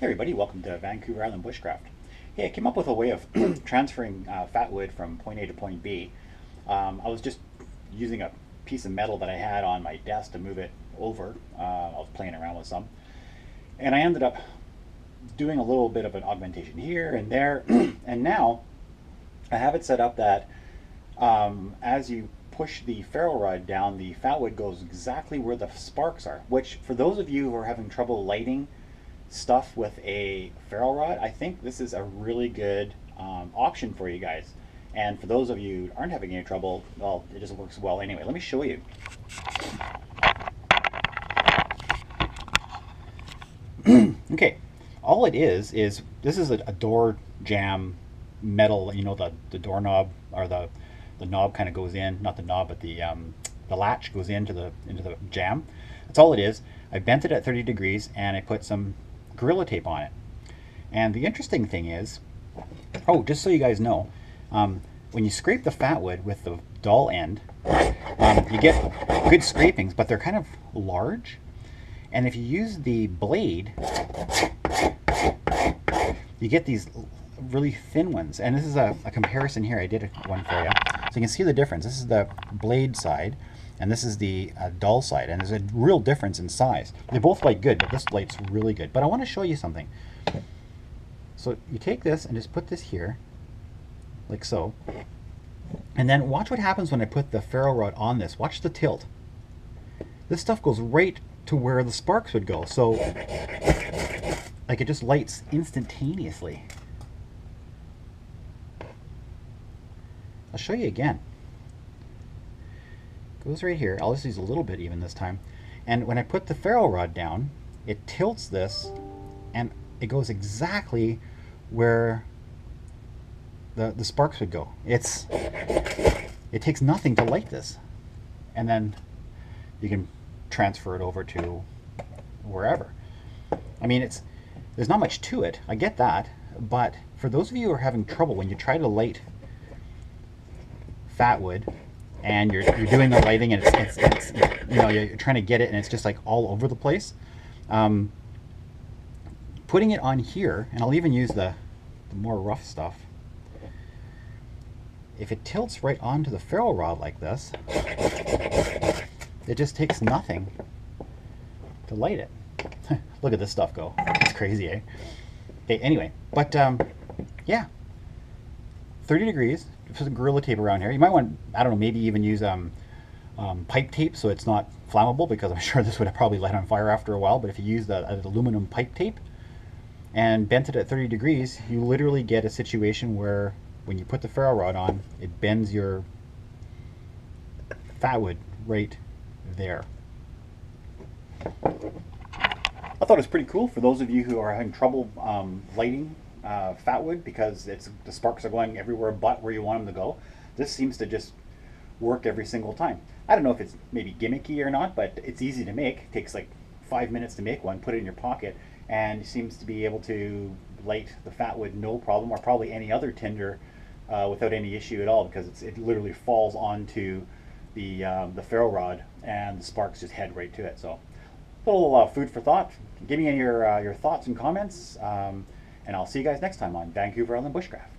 Hey everybody, welcome to Vancouver Island Bushcraft. Hey, I came up with a way of transferring fat wood from point A to point B. I was just using a piece of metal that I had on my desk to move it over. I was playing around with some. And I ended up doing a little bit of an augmentation here and there. And now I have it set up that as you push the ferro rod down, the fat wood goes exactly where the sparks are, which for those of you who are having trouble lighting stuff with a ferro rod, I think this is a really good option for you guys. And for those of you who aren't having any trouble, well, it just works well anyway. Let me show you. Okay, all it is this is a door jamb metal. You know, the doorknob, or the knob kind of goes in, not the knob, but the latch goes into the jamb. That's all it is. I bent it at 30 degrees and I put some Gorilla Tape on it. And the interesting thing is, oh, just so you guys know, when you scrape the fat wood with the dull end, you get good scrapings, but they're kind of large. And if you use the blade, you get these really thin ones. And this is a comparison here. I did one for you. So you can see the difference. This is the blade side, and this is the dull side, and there's a real difference in size. They both light good, but this light's really good. But I want to show you something. So you take this and just put this here, like so, and then watch what happens when I put the ferro rod on this. Watch the tilt. This stuff goes right to where the sparks would go. So, like, it just lights instantaneously. I'll show you again. Goes right here. I'll just use a little bit even this time. And when I put the ferro rod down, it tilts this and it goes exactly where the sparks would go. It takes nothing to light this. And then you can transfer it over to wherever. I mean, there's not much to it. I get that. But for those of you who are having trouble when you try to light fat wood, and you're doing the lighting, and it's you know, you're trying to get it, and it's just like all over the place. Putting it on here, and I'll even use the more rough stuff. If it tilts right onto the ferro rod like this, it just takes nothing to light it. Look at this stuff go. It's crazy, eh? Okay, anyway, but yeah, 30 degrees. Put some Gorilla Tape around here. You might want, I don't know, maybe even use pipe tape so it's not flammable, because I'm sure this would have probably light on fire after a while. But if you use the aluminum pipe tape and bent it at 30 degrees, you literally get a situation where when you put the ferro rod on, it bends your fat wood right there. I thought it was pretty cool for those of you who are having trouble lighting fat wood, because the sparks are going everywhere but where you want them to go. This seems to just work every single time. I don't know if it's maybe gimmicky or not, but it's easy to make. It takes like 5 minutes to make one, put it in your pocket, and it seems to be able to light the fat wood no problem, or probably any other tinder without any issue at all, because it literally falls onto the ferro rod and the sparks just head right to it. So a little food for thought. Give me your thoughts and comments. And I'll see you guys next time on Vancouver Island Bushcraft.